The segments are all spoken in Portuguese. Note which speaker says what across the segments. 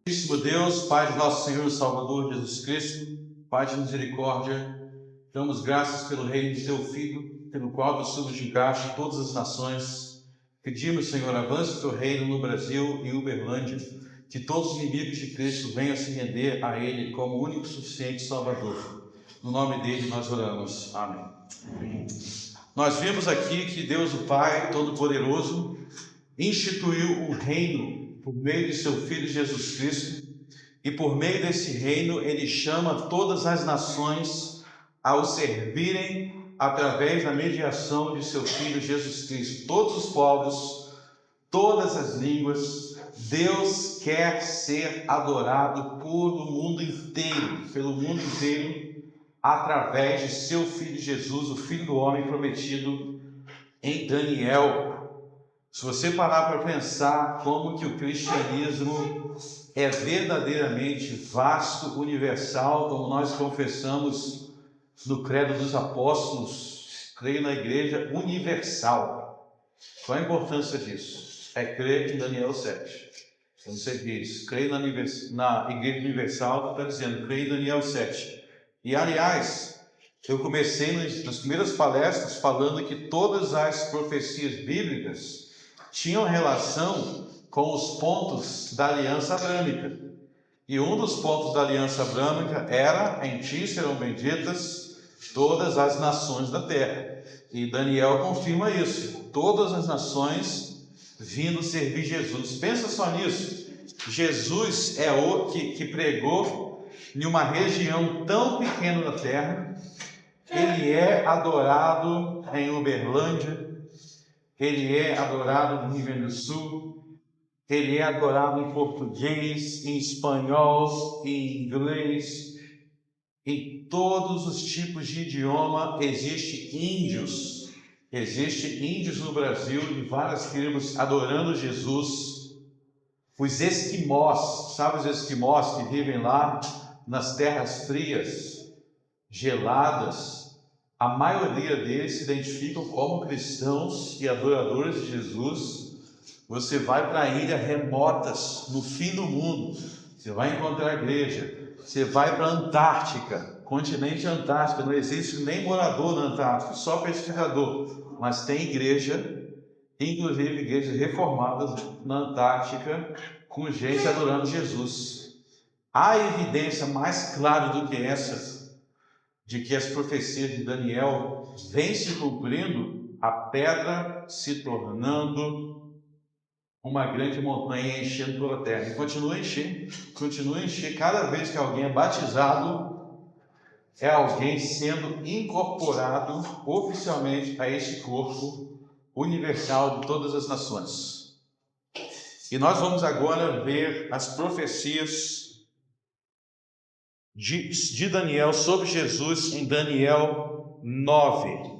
Speaker 1: Santíssimo Deus, Pai de nosso Senhor e Salvador Jesus Cristo, Pai de misericórdia, damos graças pelo reino de Teu Filho, pelo qual tu subjugaste todas as nações. Pedimos, Senhor, avance o Teu reino no Brasil e Uberlândia, que todos os inimigos de Cristo venham se render a Ele como único e suficiente Salvador. No nome dele nós oramos. Amém. Nós vimos aqui que Deus, o Pai Todo-Poderoso, instituiu o reino por meio de seu Filho Jesus Cristo, e por meio desse reino ele chama todas as nações a o servirem através da mediação de seu Filho Jesus Cristo. Todos os povos, todas as línguas, Deus quer ser adorado pelo mundo inteiro, através de seu Filho Jesus, o Filho do homem prometido em Daniel. Se você parar para pensar como que o cristianismo é verdadeiramente vasto, universal, como nós confessamos no Credo dos Apóstolos, creio na Igreja Universal. Qual a importância disso? É crer em Daniel 7. Quando você diz, creio na Igreja Universal, está dizendo, creio em Daniel 7. E, aliás, eu comecei nas primeiras palestras falando que todas as profecias bíblicas tinham relação com os pontos da aliança abrâmica. E um dos pontos da aliança abrâmica era: em ti serão benditas todas as nações da terra. E Daniel confirma isso. Todas as nações vindo servir Jesus. Pensa só nisso. Jesus é o que pregou em uma região tão pequena da terra. Ele é adorado em Uberlândia. Ele é adorado no Rio Grande do Sul, ele é adorado em português, em espanhol, em inglês, em todos os tipos de idioma. Existem índios no Brasil, de várias tribos, adorando Jesus. Os esquimós, sabe os esquimós que vivem lá nas terras frias, geladas? A maioria deles se identificam como cristãos e adoradores de Jesus. Você vai para ilhas remotas, no fim do mundo, você vai encontrar igreja. Você vai para a Antártica, continente Antártico, não existe nem morador na Antártica, só pesquisador. Mas tem igreja, inclusive igrejas reformadas na Antártica, com gente adorando Jesus. Há evidência mais clara do que essa, de que as profecias de Daniel vêm se cumprindo, a pedra se tornando uma grande montanha, enchendo toda a terra. E continua a encher. Cada vez que alguém é batizado, é alguém sendo incorporado oficialmente a este corpo universal de todas as nações. E nós vamos agora ver as profecias de Daniel sobre Jesus em Daniel 9.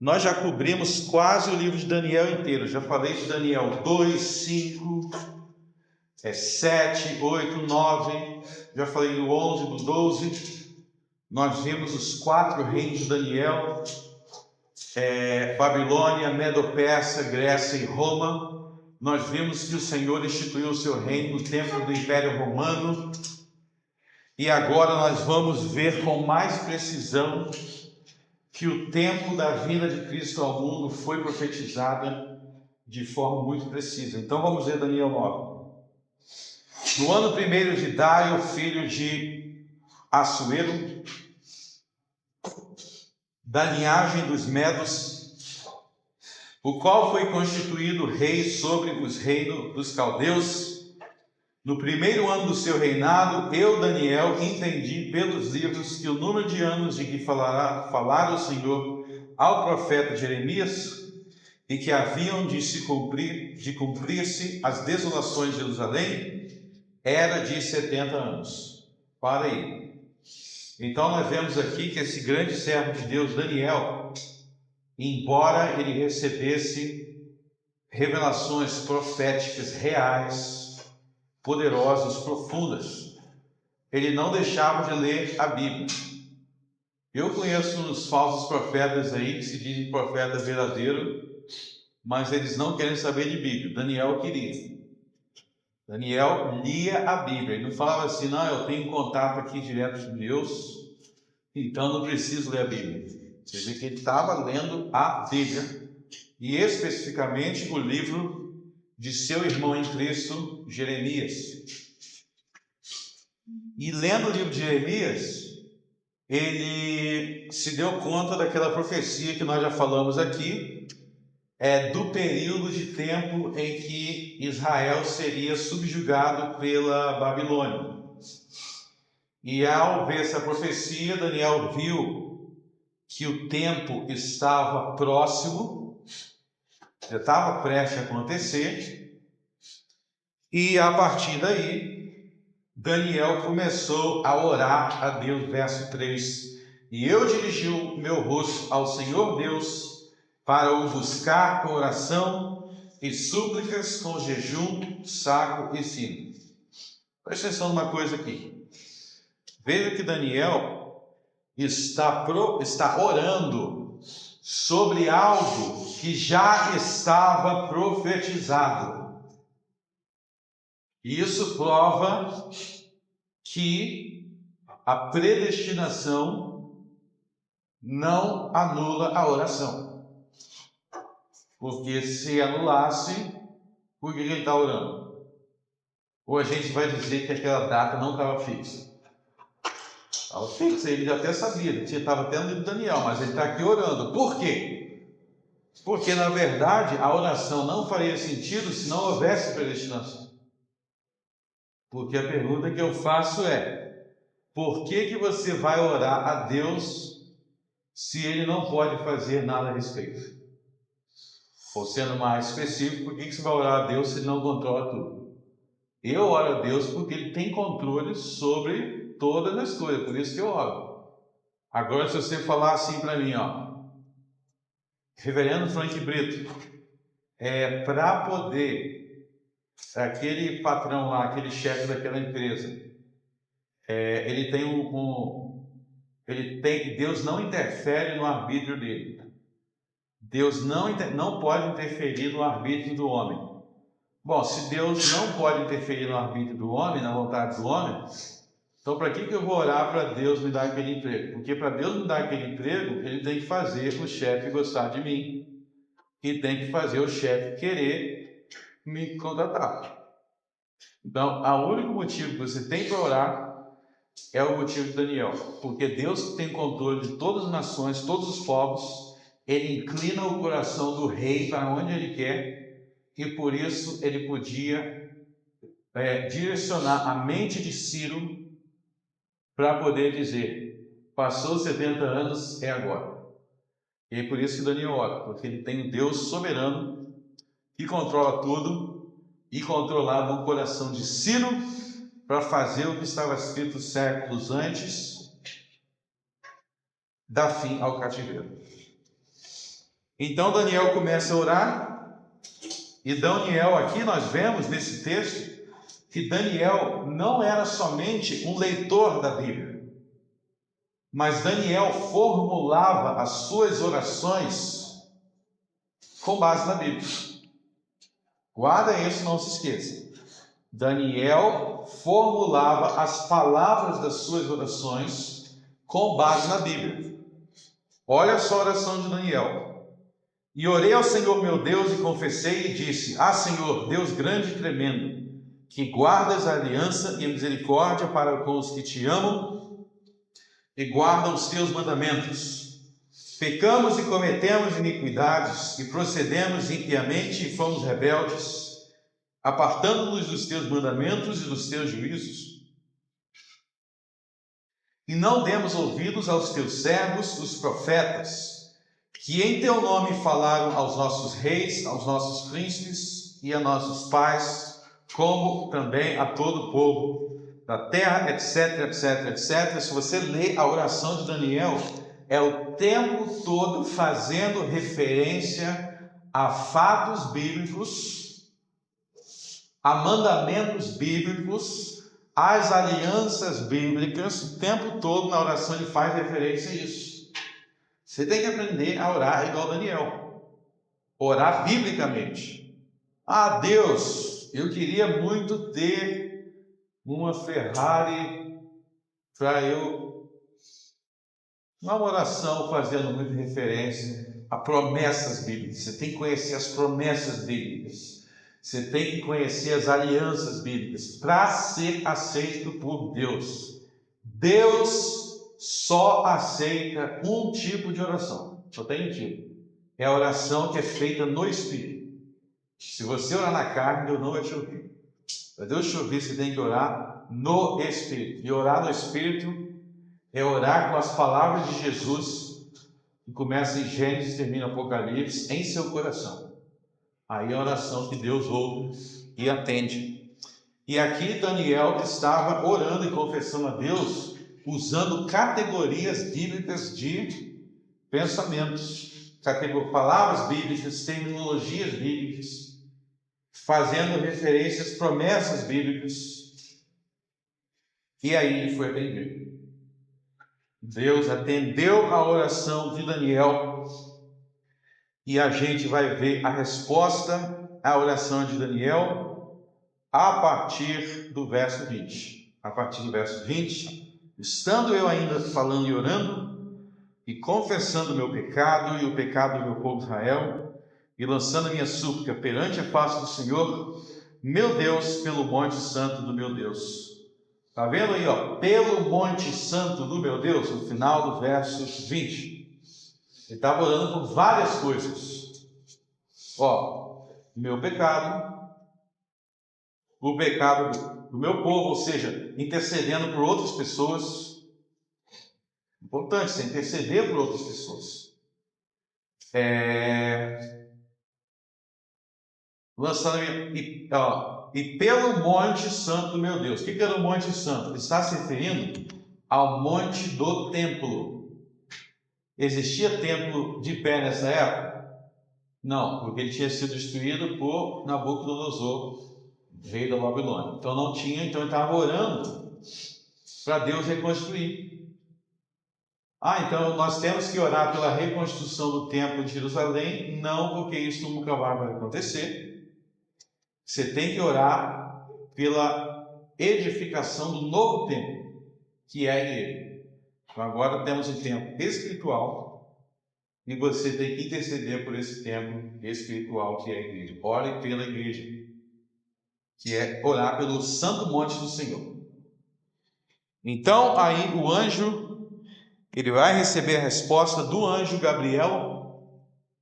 Speaker 1: Nós já cobrimos quase o livro de Daniel inteiro. Já falei de Daniel 2, 5, 7, 8, 9. Já falei do 11, do 12. Nós vimos os 4 reinos de Daniel: Babilônia, Medo-Persa, Grécia e Roma. Nós vimos que o Senhor instituiu o seu reino no tempo do Império Romano. E agora nós vamos ver com mais precisão que o tempo da vinda de Cristo ao mundo foi profetizada de forma muito precisa. Então vamos ver Daniel 9. No ano 1º de Dário, filho de Assuero, da linhagem dos Medos, o qual foi constituído rei sobre os reinos dos caldeus, no 1º ano do seu reinado, eu, Daniel, entendi pelos livros que o número de anos de que falara o Senhor ao profeta Jeremias, e que haviam de cumprir-se as desolações de Jerusalém, era de 70 anos. Para aí. Então nós vemos aqui que esse grande servo de Deus, Daniel, embora ele recebesse revelações proféticas reais, poderosas, profundas, ele não deixava de ler a Bíblia. Eu conheço uns falsos profetas aí que se dizem profeta verdadeiro, mas eles não querem saber de Bíblia. Daniel queria. Daniel lia a Bíblia. Ele não falava assim, não, eu tenho contato aqui direto com Deus, então não preciso ler a Bíblia. Você vê que ele estava lendo a Bíblia, e especificamente o livro de seu irmão em Cristo, Jeremias. E lendo o livro de Jeremias, ele se deu conta daquela profecia que nós já falamos aqui, do período de tempo em que Israel seria subjugado pela Babilônia. E ao ver essa profecia, Daniel viu que o tempo estava próximo, já estava prestes a acontecer, e a partir daí, Daniel começou a orar a Deus, verso 3. E eu dirigi o meu rosto ao Senhor Deus, para o buscar com oração e súplicas, com jejum, saco e sino. Presta atenção numa coisa aqui. Veja que Daniel está orando sobre algo que já estava profetizado. E isso prova que a predestinação não anula a oração. Porque se anulasse, por que ele está orando? Ou a gente vai dizer que aquela data não estava fixa. Estava fixa, ele já até sabia, ele estava até no livro de Daniel, mas ele está aqui orando. Por quê? Porque, na verdade, a oração não faria sentido se não houvesse predestinação. Porque a pergunta que eu faço é, por que você vai orar a Deus se ele não pode fazer nada a respeito? Ou sendo mais específico, por que você vai orar a Deus se ele não controla tudo? Eu oro a Deus porque ele tem controle sobre todas as coisas, por isso que eu oro. Agora, se você falar assim para mim, Reverendo Frank Brito, para poder, aquele patrão lá, aquele chefe daquela empresa, ele tem Deus não interfere no arbítrio dele. Deus não pode interferir no arbítrio do homem. Bom, se Deus não pode interferir no arbítrio do homem, na vontade do homem, então para que eu vou orar para Deus me dar aquele emprego? Porque para Deus me dar aquele emprego, ele tem que fazer o chefe gostar de mim. E tem que fazer o chefe querer me contratar. Então, o único motivo que você tem para orar é o motivo de Daniel. Porque Deus que tem controle de todas as nações, todos os povos, ele inclina o coração do rei para onde ele quer, e por isso ele podia direcionar a mente de Ciro para poder dizer, passou 70 anos, é agora. E é por isso que Daniel ora, porque ele tem um Deus soberano que controla tudo e controlava o coração de Ciro para fazer o que estava escrito séculos antes, dar fim ao cativeiro. Então Daniel começa a orar, e Daniel, aqui nós vemos nesse texto, que Daniel não era somente um leitor da Bíblia, mas Daniel formulava as suas orações com base na Bíblia. Guarda isso, não se esqueça. Daniel formulava as palavras das suas orações com base na Bíblia. Olha só a oração de Daniel. E orei ao Senhor meu Deus e confessei e disse, Senhor, Deus grande e tremendo, que guardas a aliança e a misericórdia para com os que te amam e guardam os teus mandamentos. Pecamos e cometemos iniquidades e procedemos impiamente e fomos rebeldes, apartando-nos dos teus mandamentos e dos teus juízos. E não demos ouvidos aos teus servos, os profetas, que em teu nome falaram aos nossos reis, aos nossos príncipes e a nossos pais, como também a todo o povo da terra, etc, etc, etc. Se você ler a oração de Daniel, é o tempo todo fazendo referência a fatos bíblicos, a mandamentos bíblicos, às alianças bíblicas. O tempo todo na oração ele faz referência a isso. Você tem que aprender a orar igual Daniel. Orar biblicamente. Deus, eu queria muito ter uma Ferrari para eu, uma oração fazendo muita referência a promessas bíblicas. Você tem que conhecer as promessas bíblicas. Você tem que conhecer as alianças bíblicas para ser aceito por Deus. Deus só aceita um tipo de oração. Só tem um tipo. É a oração que é feita no Espírito. Se você orar na carne, Deus não vai te ouvir. Para Deus te ouvir, você tem que orar no Espírito. E orar no Espírito é orar com as palavras de Jesus, que começa em Gênesis e termina em Apocalipse, em seu coração. Aí é a oração que Deus ouve e atende. E aqui Daniel estava orando e confessando a Deus, usando categorias bíblicas de pensamentos, palavras bíblicas, terminologias bíblicas, fazendo referência às promessas bíblicas. E aí ele foi atendido. Deus atendeu a oração de Daniel e a gente vai ver a resposta à oração de Daniel a partir do verso 20. A partir do verso 20, estando eu ainda falando e orando e confessando o meu pecado e o pecado do meu povo Israel e lançando a minha súplica perante a face do Senhor, meu Deus, pelo monte santo do meu Deus. Está vendo aí, ó? Pelo monte santo do meu Deus, no final do verso 20. Ele estava orando por várias coisas. Ó, meu pecado, o pecado do meu povo, ou seja, intercedendo por outras pessoas. Importante, você interceder por outras pessoas. Lançando e pelo monte santo do meu Deus. O que era o monte santo? Ele está se referindo ao monte do templo. Existia templo de pé nessa época? Não, porque ele tinha sido destruído por Nabucodonosor, rei da Babilônia. Então não tinha, então ele estava orando para Deus reconstruir. Então nós temos que orar pela reconstrução do templo de Jerusalém? Não, porque isso nunca vai acontecer. Você tem que orar pela edificação do novo templo, que é a igreja. Então agora temos um templo espiritual e você tem que interceder por esse templo espiritual que é a igreja. Ore pela igreja, que é orar pelo santo monte do Senhor. Então aí o anjo, ele vai receber a resposta do anjo Gabriel,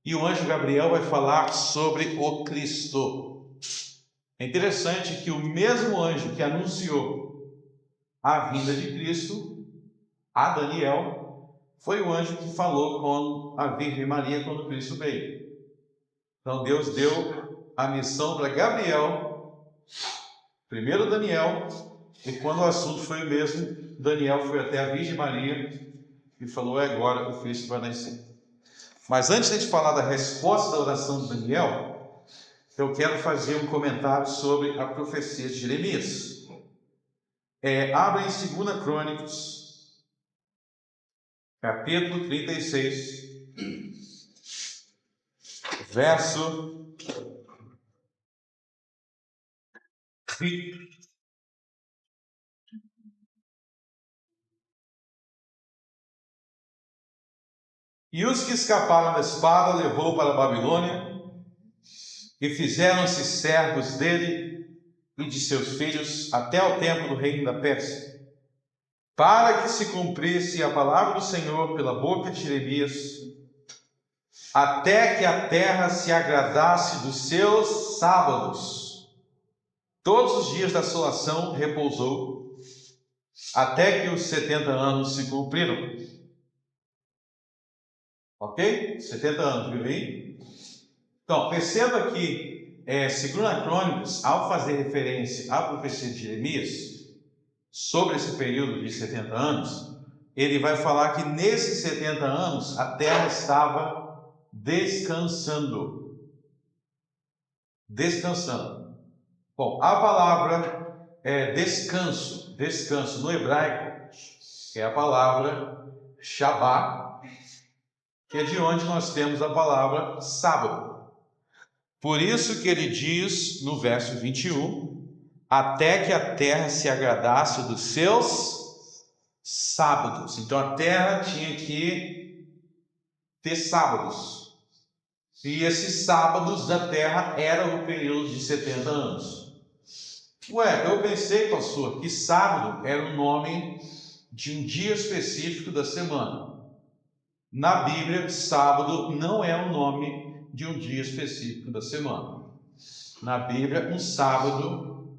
Speaker 1: e o anjo Gabriel vai falar sobre o Cristo. É interessante que o mesmo anjo que anunciou a vinda de Cristo a Daniel foi o anjo que falou com a Virgem Maria quando Cristo veio. Então Deus deu a missão para Gabriel, primeiro Daniel, e quando o assunto foi o mesmo, Daniel foi até a Virgem Maria e falou: é agora que o Cristo vai nascer. Mas antes de falar da resposta da oração de Daniel, eu quero fazer um comentário sobre a profecia de Jeremias. Abra em 2 Crônicas, capítulo 36, verso 30. E os que escaparam da espada levou para a Babilônia, e fizeram-se servos dele e de seus filhos até ao tempo do reino da Pérsia, para que se cumprisse a palavra do Senhor pela boca de Jeremias, até que a terra se agradasse dos seus sábados. Todos os dias da assolação repousou, até que os 70 anos se cumpriram. Ok? 70 anos, viu aí? Então, perceba que 2 Crônicas, ao fazer referência à profecia de Jeremias, sobre esse período de 70 anos, ele vai falar que nesses 70 anos a terra estava descansando. Descansando. Bom, a palavra descanso. Descanso no hebraico é a palavra Shabbat, que é de onde nós temos a palavra sábado. Por isso que ele diz no verso 21, até que a terra se agradasse dos seus sábados. Então a terra tinha que ter sábados. E esses sábados da terra eram o período de 70 anos. Eu pensei, pastor, que sábado era o nome de um dia específico da semana. Na Bíblia, sábado não é o nome de um dia específico da semana. Na Bíblia, um sábado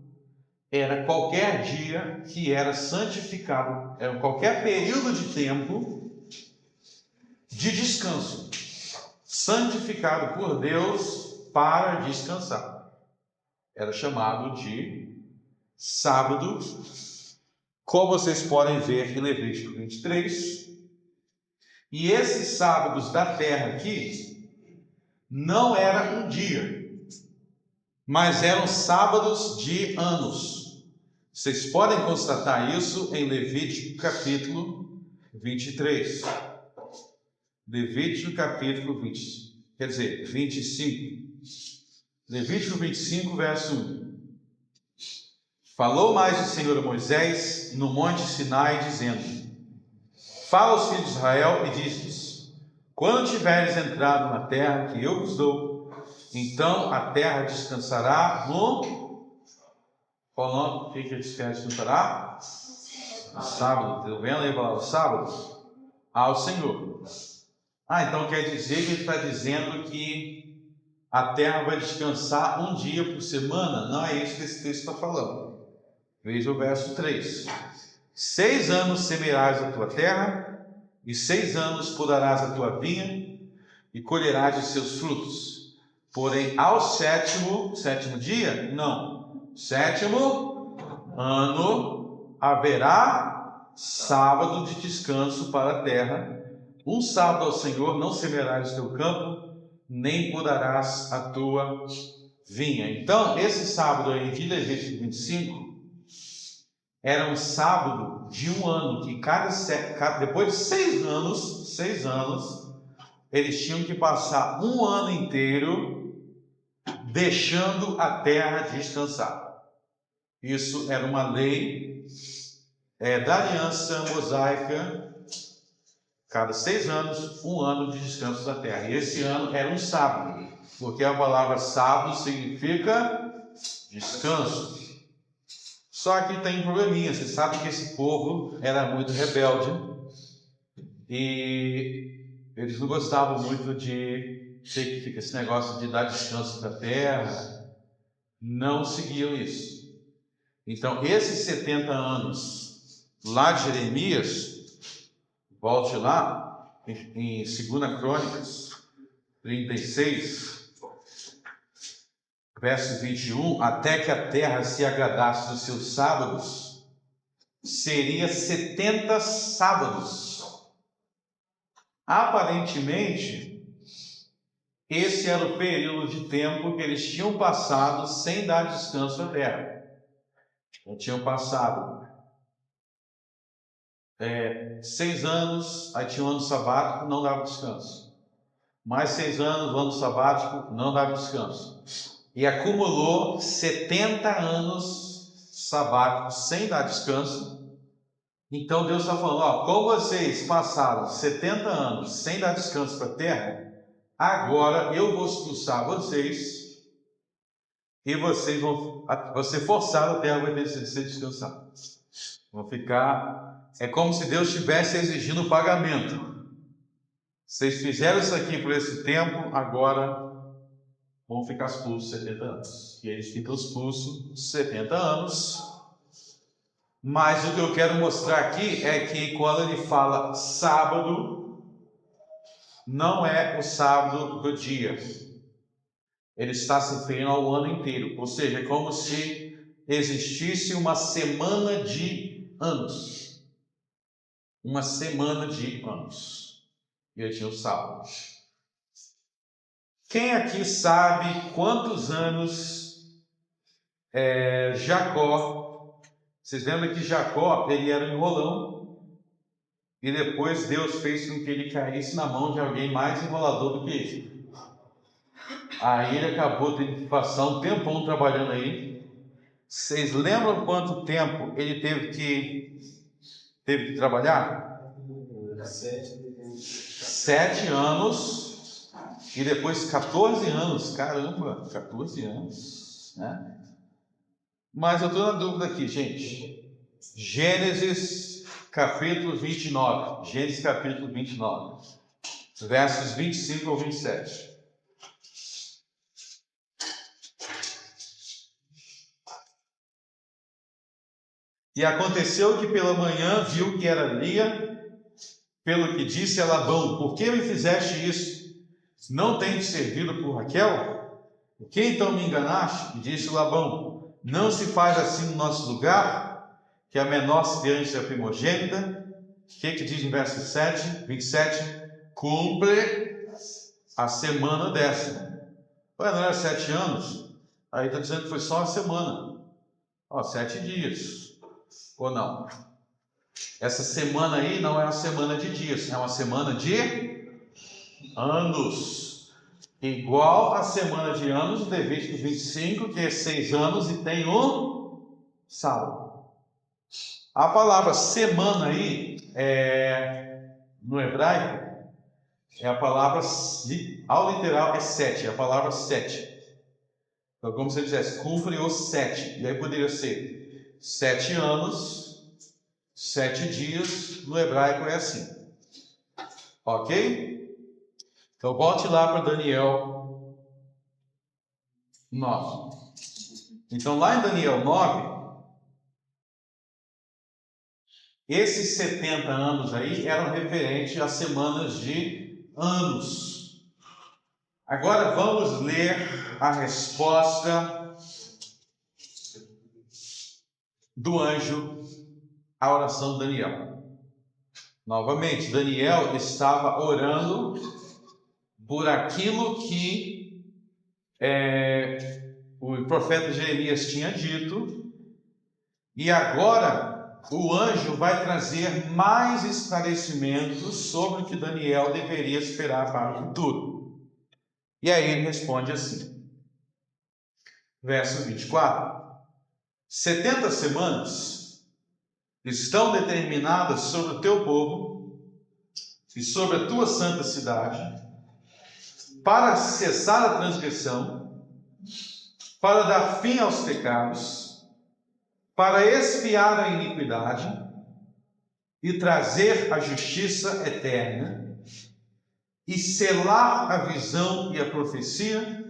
Speaker 1: era qualquer dia que era santificado, era qualquer período de tempo de descanso, santificado por Deus para descansar. Era chamado de sábado, como vocês podem ver em Levítico 23. E esses sábados da terra aqui não era um dia, mas eram sábados de anos. Vocês podem constatar isso em Levítico capítulo 23. Levítico capítulo 25. Levítico 25, verso 1. Falou mais o Senhor a Moisés no monte Sinai, dizendo: fala aos filhos de Israel e diz-lhes: quando tiveres entrado na terra que eu vos dou, então a terra descansará no... Qual nome? O que a terra descansará? No sábado. Estão vendo aí a palavra sábado? Ao Senhor. Então quer dizer que ele está dizendo que a terra vai descansar um dia por semana? Não é isso que esse texto está falando. Veja o verso 3. 6 anos semearás a tua terra, e 6 anos podarás a tua vinha, e colherás os seus frutos. Porém, ao sétimo dia? Não. 7º ano haverá sábado de descanso para a terra. Um sábado ao Senhor não semearás o teu campo, nem podarás a tua vinha. Então, esse sábado aí de Levítico 25 era um sábado de um ano, que depois de 6 anos, eles tinham que passar um ano inteiro deixando a terra descansar. Isso era uma lei da aliança mosaica. Cada 6 anos, um ano de descanso da terra. E esse ano era um sábado, porque a palavra sábado significa descanso. Só que tem um probleminha. Você sabe que esse povo era muito rebelde e eles não gostavam muito de ter que ficar esse negócio de dar descanso da terra. Não seguiam isso. Então, esses 70 anos lá de Jeremias, volte lá em 2 Crônicas 36, verso 21, até que a terra se agradasse dos seus sábados, seria 70 sábados. Aparentemente, esse era o período de tempo que eles tinham passado sem dar descanso à terra. Eles tinham passado 6 anos, aí tinha um ano sabático, não dava descanso. Mais 6 anos, o ano sabático, não dava descanso. E acumulou 70 anos sabáticos sem dar descanso. Então Deus está falando, como vocês passaram 70 anos sem dar descanso para a terra, agora eu vou expulsar vocês e vocês vão ser forçados, a terra vai ter que ser descansada. Vão ficar... É como se Deus estivesse exigindo pagamento. Vocês fizeram isso aqui por esse tempo, agora vão ficar expulsos 70 anos. E eles ficam expulsos 70 anos. Mas o que eu quero mostrar aqui é que quando ele fala sábado, não é o sábado do dia. Ele está se referindo ao ano inteiro. Ou seja, é como se existisse uma semana de anos. Uma semana de anos. E eu tinha o sábado. Quem aqui sabe quantos anos Jacó... Vocês lembram que Jacó, ele era um enrolão. E depois Deus fez com que ele caísse na mão de alguém mais enrolador do que ele. Aí ele acabou tendo que passar um tempão trabalhando aí. Vocês lembram quanto tempo ele teve que trabalhar? 7 anos e depois 14 anos. Caramba, 14 anos, né? Mas eu estou na dúvida aqui, gente. Gênesis capítulo 29. Gênesis capítulo 29. Versos 25 ao 27. E aconteceu que pela manhã viu que era Lia, pelo que disse a Labão: por que me fizeste isso? Não tenho servido por Raquel? Por que então me enganaste? E disse Labão: não se faz assim no nosso lugar, que a menor se dê antes da primogênita. O que diz no verso 27? Cumpre a semana 10ª. Ué, não era 7 anos? Aí está dizendo que foi só uma semana. 7 dias. Ou não? Essa semana aí não é uma semana de dias, é uma semana de anos. Igual a semana de anos do Levítico 25, que é 6 anos e tem um sábado. A palavra semana aí, no hebraico, é a palavra, ao literal, é 7, é a palavra 7. Então, como se ele dissesse, cumpre os 7. E aí poderia ser 7 anos, 7 dias, no hebraico é assim. Ok? Então, volte lá para Daniel 9. Então, lá em Daniel 9, esses 70 anos aí eram referentes às semanas de anos. Agora vamos ler a resposta do anjo à oração de Daniel. Novamente, Daniel estava orando por aquilo que o profeta Jeremias tinha dito, e agora o anjo vai trazer mais esclarecimentos sobre o que Daniel deveria esperar para o futuro. E aí ele responde assim, verso 24: 70 semanas estão determinadas sobre o teu povo e sobre a tua santa cidade, para cessar a transgressão, para dar fim aos pecados, para expiar a iniquidade e trazer a justiça eterna, e selar a visão e a profecia,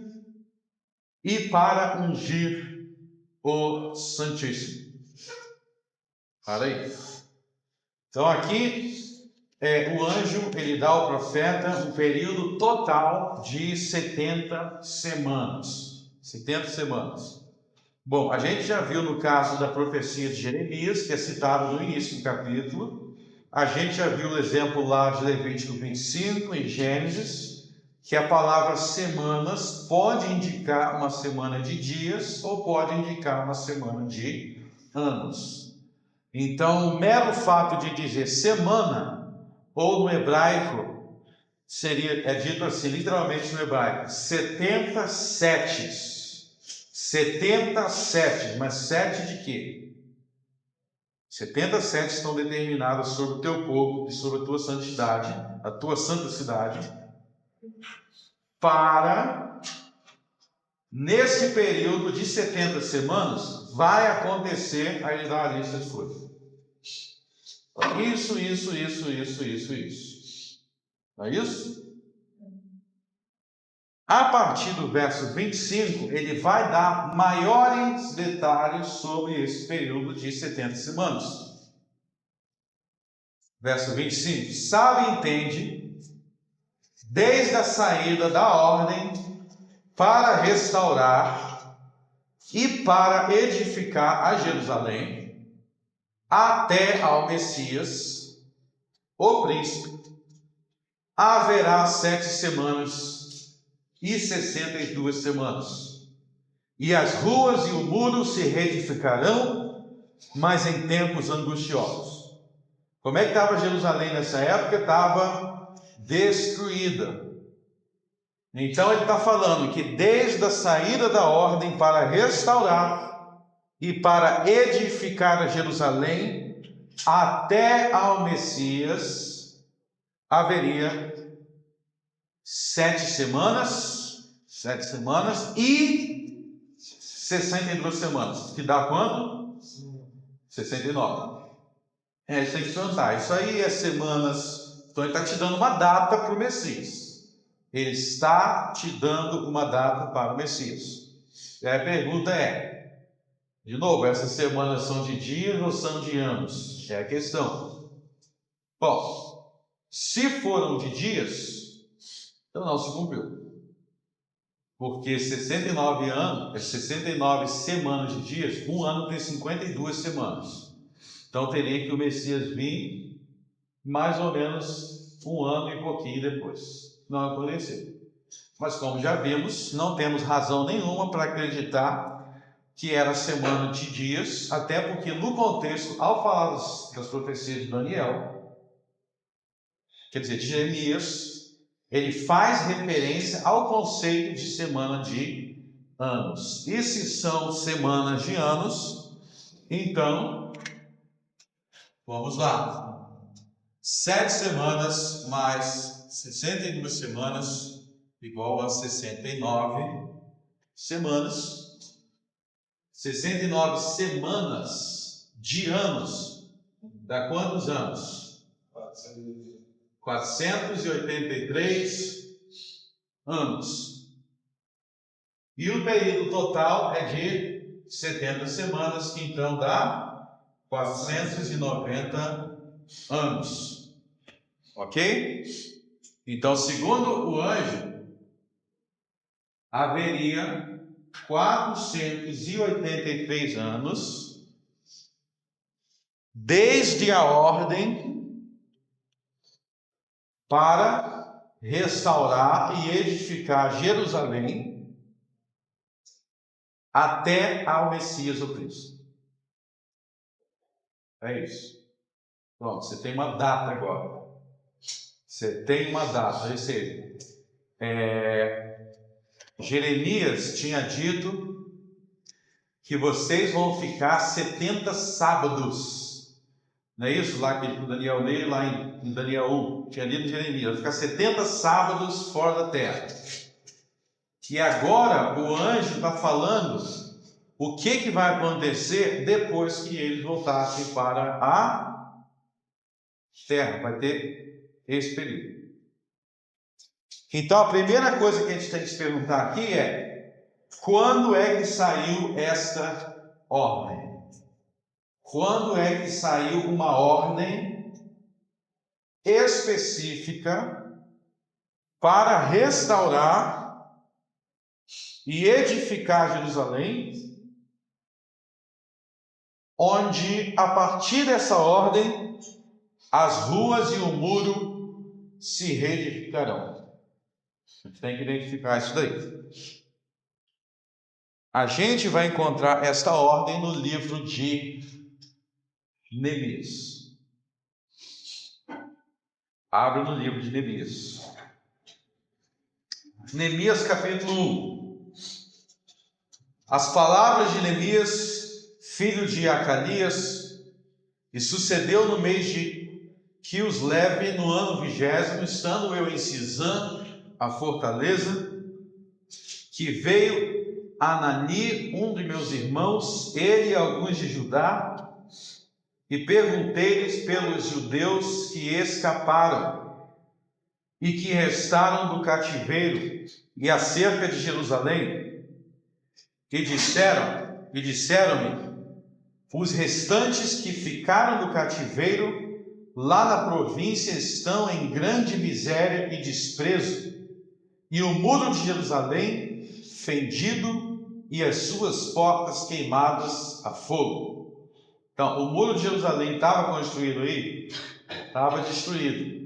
Speaker 1: e para ungir o Santíssimo. Para aí. Então aqui o anjo ele dá ao profeta um período total de 70 semanas. 70 semanas. Bom, a gente já viu no caso da profecia de Jeremias, que é citado no início do capítulo. A gente já viu o exemplo lá de Levítico 25, em Gênesis, que a palavra semanas pode indicar uma semana de dias ou pode indicar uma semana de anos. Então, o mero fato de dizer semana, ou no hebraico, é dito assim, literalmente no hebraico, 70 setes. 70 setes, mas 7 de quê? 70 setes estão determinadas sobre o teu povo e sobre a tua santidade, a tua santa cidade, para, nesse período de 70 semanas, vai acontecer, aí ele dá uma lista de coisas. Isso. Não é isso? A partir do verso 25, ele vai dar maiores detalhes sobre esse período de 70 semanas. Verso 25. Sabe e entende, desde a saída da ordem para restaurar e para edificar a Jerusalém, até ao Messias, o príncipe, haverá 7 semanas e 62 semanas. E as ruas e o muro se reedificarão, mas em tempos angustiosos. Como é que estava Jerusalém nessa época? Estava destruída. Então ele está falando que desde a saída da ordem para restaurar e para edificar a Jerusalém até ao Messias haveria 7 semanas e 62 semanas, que dá quanto? 69. Você tem que perguntar, isso aí é semanas, então ele está te dando uma data para o Messias. Ele está te dando uma data para o Messias. E a pergunta é, de novo, essas semanas são de dias ou são de anos? É a questão. Bom, se foram de dias, então não se cumpriu. Porque 69 semanas de dias, um ano tem 52 semanas. Então teria que o Messias vir mais ou menos um ano e pouquinho depois. Não aconteceu. Mas como já vimos, não temos razão nenhuma para acreditar que era semana de dias, até porque no contexto, ao falar das profecias de Daniel, quer dizer, de Jeremias, ele faz referência ao conceito de semana de anos. E se são semanas de anos, então, vamos lá. 7 semanas mais 62 semanas igual a 69 semanas. 69 semanas de anos. Dá quantos anos? 483 anos. E o período total é de 70 semanas, que então dá 490 anos. Ok? Então, segundo o anjo, haveria 483 anos desde a ordem para restaurar e edificar Jerusalém até ao Messias o Cristo. É isso. Pronto, você tem uma data agora. Você tem uma data. Ou seja, Jeremias tinha dito que vocês vão ficar 70 sábados. Não é isso? Lá que o Daniel lê, lá em Daniel 1, tinha lido Jeremias, vai ficar 70 sábados fora da terra. E agora o anjo está falando o que vai acontecer depois que eles voltassem para a terra. Vai ter esse período. Então a primeira coisa que a gente tem que se perguntar aqui é: quando é que saiu esta ordem? Quando é que saiu uma ordem específica para restaurar e edificar Jerusalém, onde, a partir dessa ordem, as ruas e o muro se reedificarão? A gente tem que identificar isso daí. A gente vai encontrar esta ordem no livro de Neemias. Abra no livro de Neemias. Neemias capítulo 1. As palavras de Neemias, filho de Acalias, e sucedeu no mês de Quisleve, no ano 20º, estando eu em Cisã, a fortaleza, que veio Anani, um de meus irmãos, ele e alguns de Judá, e perguntei-lhes pelos judeus que escaparam e que restaram do cativeiro e acerca de Jerusalém, e disseram-me, os restantes que ficaram do cativeiro lá na província estão em grande miséria e desprezo, e o muro de Jerusalém fendido e as suas portas queimadas a fogo. Então, o muro de Jerusalém estava construído aí? Estava destruído.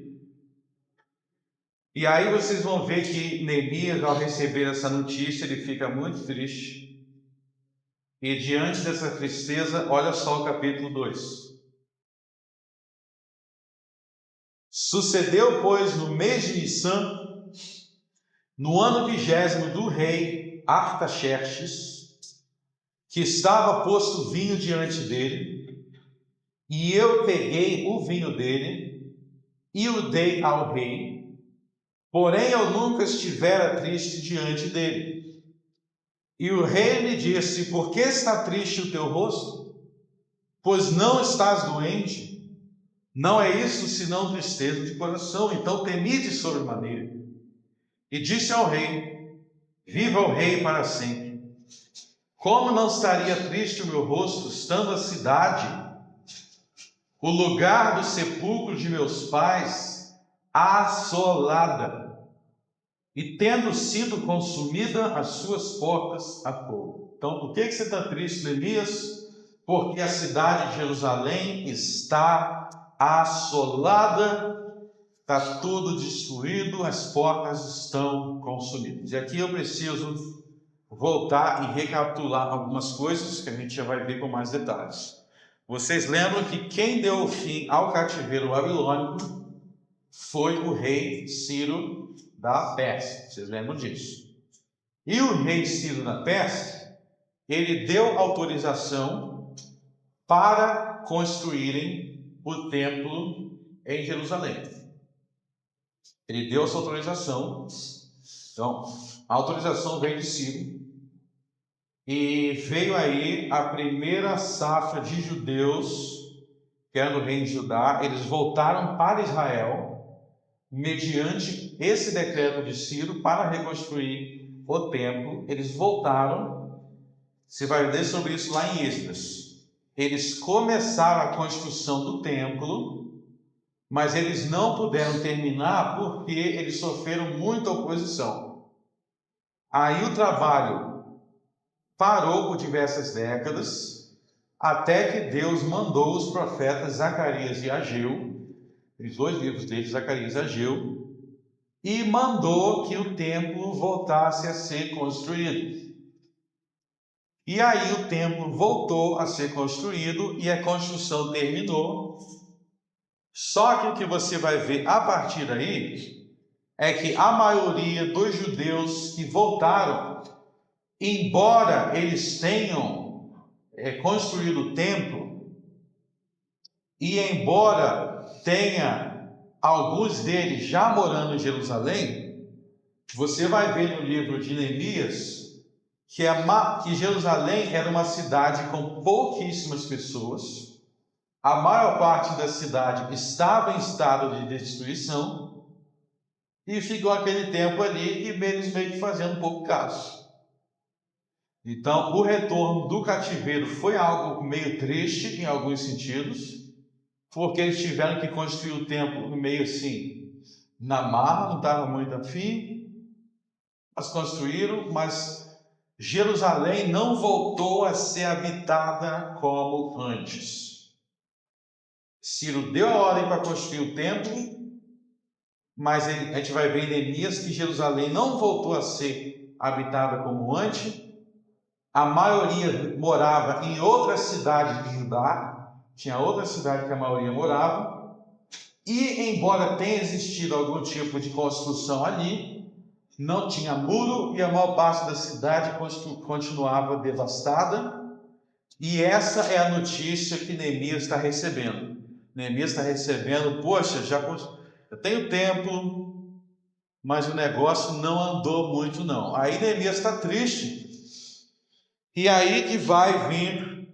Speaker 1: E aí vocês vão ver que Neemias, ao receber essa notícia, ele fica muito triste. E diante dessa tristeza, olha só o capítulo 2. Sucedeu, pois, no mês de Nissan, no ano 20º do rei Artaxerxes, que estava posto vinho diante dele, e eu peguei o vinho dele e o dei ao rei, porém eu nunca estivera triste diante dele. E o rei lhe disse: por que está triste o teu rosto? Pois não estás doente? Não é isso senão tristeza de coração. Então temi de sobremaneira. E disse ao rei: viva o rei para sempre. Como não estaria triste o meu rosto, estando a cidade, o lugar do sepulcro de meus pais, assolada, e tendo sido consumida as suas portas a fogo? Então, por que você está triste, Neemias? Porque a cidade de Jerusalém está assolada, está tudo destruído, as portas estão consumidas. E aqui eu preciso voltar e recapitular algumas coisas que a gente já vai ver com mais detalhes. Vocês lembram que quem deu fim ao cativeiro babilônico foi o rei Ciro da Pérsia. Vocês lembram disso? E o rei Ciro da Pérsia, ele deu autorização para construírem o templo em Jerusalém. Ele deu essa autorização. Então, a autorização veio de Ciro. E veio aí a primeira safra de judeus, que era do reino de Judá. Eles voltaram para Israel, mediante esse decreto de Ciro, para reconstruir o templo. Eles voltaram. Você vai ler sobre isso lá em Esdras. Eles começaram a construção do templo, mas eles não puderam terminar porque eles sofreram muita oposição. Aí o trabalho parou por diversas décadas, até que Deus mandou os profetas Zacarias e Ageu, os dois livros deles, Zacarias e Ageu, e mandou que o templo voltasse a ser construído. E aí o templo voltou a ser construído e a construção terminou. Só que o que você vai ver a partir daí é que a maioria dos judeus que voltaram, embora eles tenham construído o templo, e embora tenha alguns deles já morando em Jerusalém, você vai ver no livro de Neemias que Jerusalém era uma cidade com pouquíssimas pessoas, a maior parte da cidade estava em estado de destruição, e ficou aquele tempo ali e eles meio que fazendo pouco caso. Então, o retorno do cativeiro foi algo meio triste em alguns sentidos, porque eles tiveram que construir o templo meio assim, na marra, não estava muito afim, mas construíram, mas Jerusalém não voltou a ser habitada como antes. Ciro deu a ordem para construir o templo, mas a gente vai ver em Neemias que Jerusalém não voltou a ser habitada como antes. A maioria morava em outra cidade de Judá, tinha outra cidade que a maioria morava, e embora tenha existido algum tipo de construção ali, não tinha muro e a maior parte da cidade continuava devastada. E essa é a notícia que Neemias está recebendo. Neemias está recebendo: poxa, já tenho templo, mas o negócio não andou muito não. Aí Neemias está triste. E aí que vai vir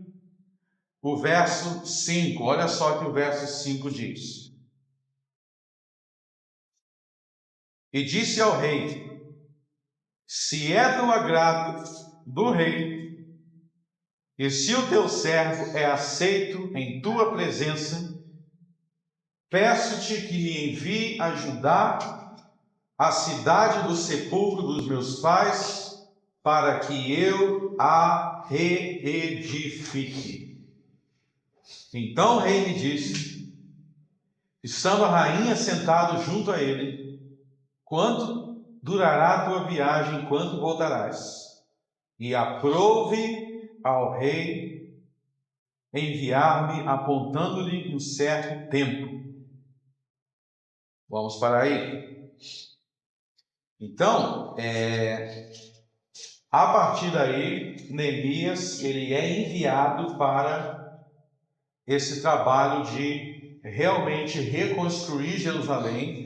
Speaker 1: o verso 5. Olha só o que o verso 5 diz. E disse ao rei: se é do agrado do rei, e se o teu servo é aceito em tua presença, peço-te que me envie a Judá, a cidade do sepulcro dos meus pais, para que eu a reedifique. Então o rei me disse, estando a rainha sentada junto a ele: quanto durará a tua viagem, quanto voltarás? E aprouve ao rei enviar-me, apontando-lhe um certo tempo. Vamos para aí. Então, a partir daí, Neemias ele é enviado para esse trabalho de realmente reconstruir Jerusalém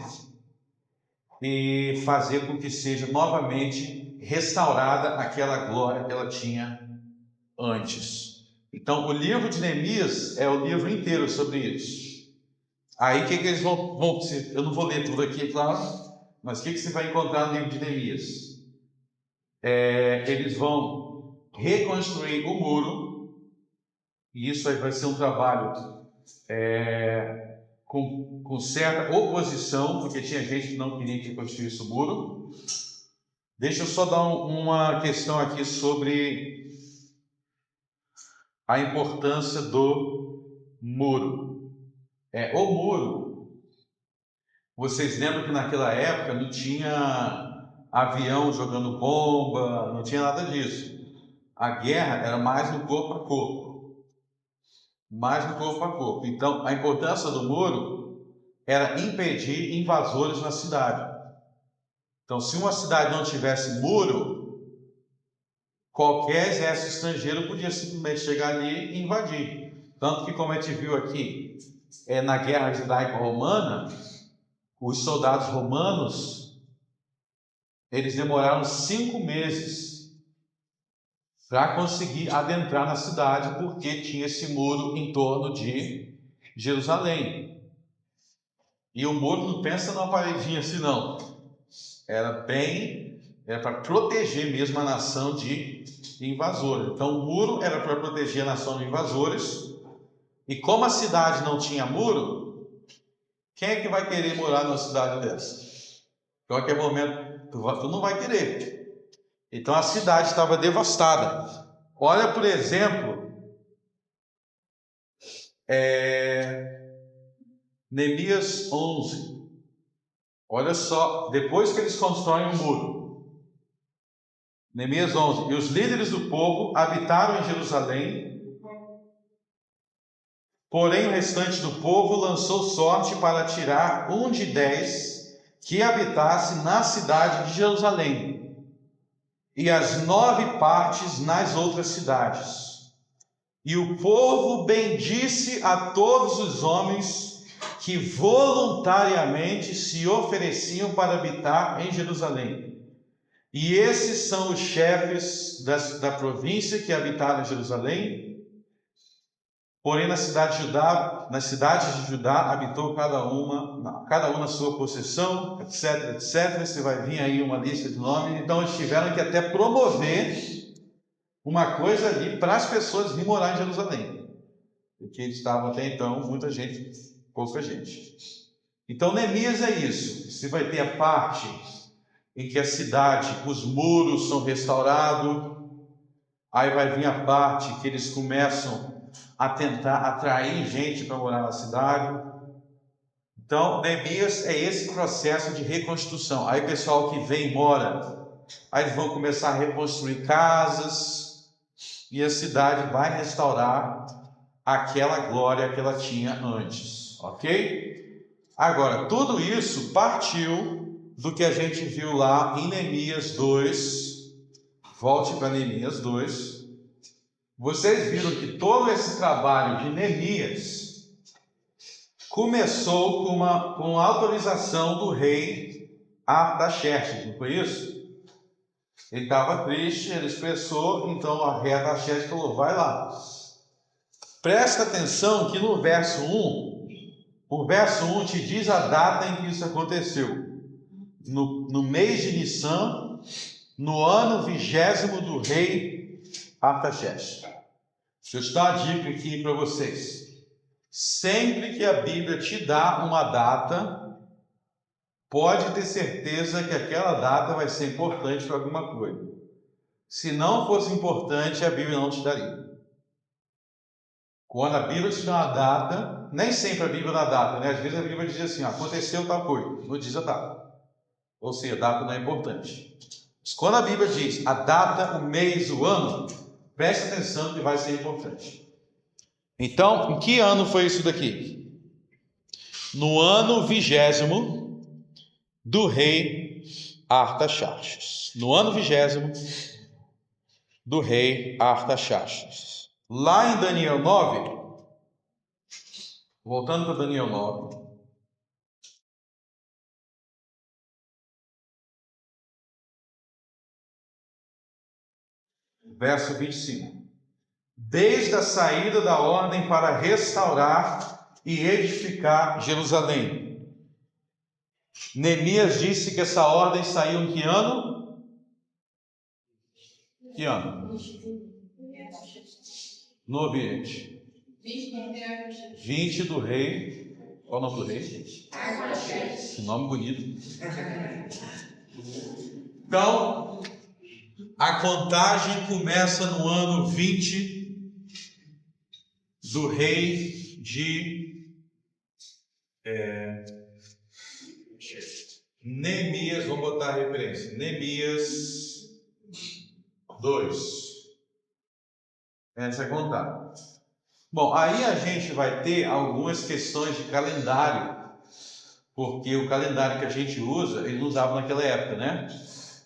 Speaker 1: e fazer com que seja novamente restaurada aquela glória que ela tinha antes. Então, o livro de Neemias é o livro inteiro sobre isso. Aí, o que eles vão... Eu não vou ler tudo aqui, claro, mas o que você vai encontrar no livro de Neemias? Eles vão reconstruir o muro, e isso aí vai ser um trabalho com certa oposição, porque tinha gente que não queria que construísse o muro. Deixa eu só dar uma questão aqui sobre a importância do muro. O muro, vocês lembram que naquela época não tinha avião jogando bomba, não tinha nada disso. A guerra era mais no corpo a corpo. Mais no corpo a corpo. Então, a importância do muro era impedir invasores na cidade. Então, se uma cidade não tivesse muro, qualquer exército estrangeiro podia simplesmente chegar ali e invadir. Tanto que, como a gente viu aqui, na guerra judaico-romana, os soldados romanos, eles demoraram 5 meses para conseguir adentrar na cidade, porque tinha esse muro em torno de Jerusalém. E o muro não pensa numa paredinha assim, não. Era para proteger mesmo a nação de invasores. Então, o muro era para proteger a nação de invasores. E como a cidade não tinha muro, quem é que vai querer morar numa cidade dessa? Em qualquer momento, tu não vai querer. Então, a cidade estava devastada. Olha, por exemplo, Neemias 11. Olha só, depois que eles constroem o muro, Neemias 11, e os líderes do povo habitaram em Jerusalém, porém o restante do povo lançou sorte para tirar um de 10 que habitasse na cidade de Jerusalém, e as 9 partes nas outras cidades. E o povo bendisse a todos os homens que voluntariamente se ofereciam para habitar em Jerusalém. E esses são os chefes da província que habitaram em Jerusalém. Porém, nas cidades de Judá habitou cada um na sua possessão, etc, etc. Você vai vir aí uma lista de nomes. Então, eles tiveram que até promover uma coisa ali para as pessoas virem morar em Jerusalém. Porque eles estavam até então, muita gente, pouca gente. Então, Neemias é isso. Você vai ter a parte em que a cidade, os muros são restaurados. Aí vai vir a parte que eles começam a tentar atrair gente para morar na cidade. Então, Neemias é esse processo de reconstrução. Aí o pessoal que vem e mora, aí eles vão começar a reconstruir casas e a cidade vai restaurar aquela glória que ela tinha antes, ok? Agora, tudo isso partiu do que a gente viu lá em Neemias 2. Volte para Neemias 2. Vocês viram que todo esse trabalho de Neemias começou com a autorização do rei Artaxerxes, não foi isso? Ele estava triste, ele expressou, então o rei Artaxerxes falou, vai lá. Presta atenção que no verso 1, o verso 1 te diz a data em que isso aconteceu. No mês de Nissan, no ano 20º do rei Artaxerxes. Deixa eu dar uma dica aqui para vocês. Sempre que a Bíblia te dá uma data, pode ter certeza que aquela data vai ser importante para alguma coisa. Se não fosse importante, a Bíblia não te daria. Quando a Bíblia te dá uma data, nem sempre a Bíblia dá data, né? Às vezes a Bíblia diz assim, aconteceu tal coisa, não diz a data. Ou seja, a data não é importante. Mas quando a Bíblia diz a data, o mês, o ano, preste atenção que vai ser importante. Então, em que ano foi isso daqui? No ano 20º do rei Artaxerxes. No ano 20º do rei Artaxerxes. Lá em Daniel 9, voltando para Daniel 9, verso 25. Desde a saída da ordem para restaurar e edificar Jerusalém. Neemias disse que essa ordem saiu em que ano? Que ano? No ambiente. 20 do rei. Qual o nome do rei? Que nome bonito. Então, a contagem começa no ano 20 do rei de Neemias. Vamos botar a referência. Neemias 2. Essa é contar. Bom, aí a gente vai ter algumas questões de calendário, porque o calendário que a gente usa, ele não usava naquela época, né?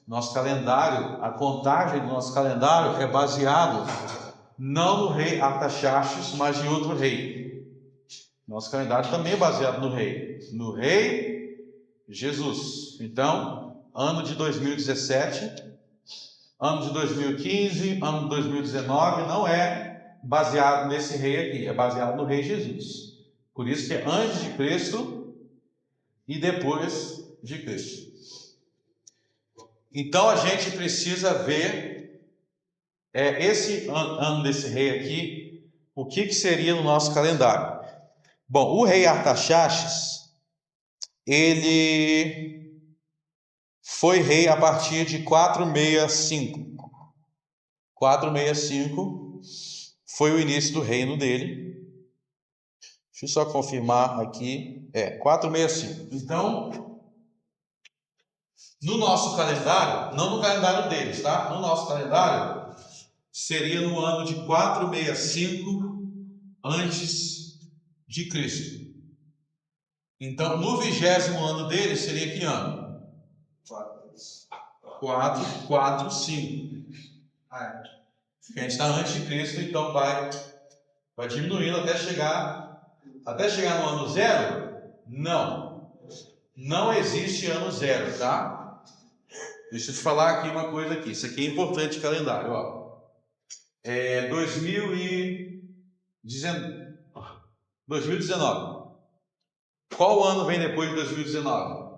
Speaker 1: Nosso calendário, a contagem do nosso calendário é baseado não no rei Artaxerxes, mas em outro rei. Nosso calendário também é baseado no rei Jesus. Então, ano de 2017, ano de 2015, ano de 2019, não é baseado nesse rei aqui, é baseado no rei Jesus. Por isso que é antes de Cristo e depois de Cristo. Então a gente precisa ver esse ano desse rei aqui, o que seria no nosso calendário. Bom, o rei Artaxerxes, ele foi rei a partir de 465. 465 foi o início do reino dele. Deixa eu só confirmar aqui. 465. Então, no nosso calendário, não no calendário deles, tá? No nosso calendário, seria no ano de 465 antes de Cristo. Então, no 20º ano dele, seria que ano? 445. A gente está antes de Cristo, então vai diminuindo até chegar no ano 0? Não existe ano 0, tá? Deixa eu te falar aqui uma coisa aqui. Isso aqui é importante de calendário, ó. 2019. Qual ano vem depois de 2019?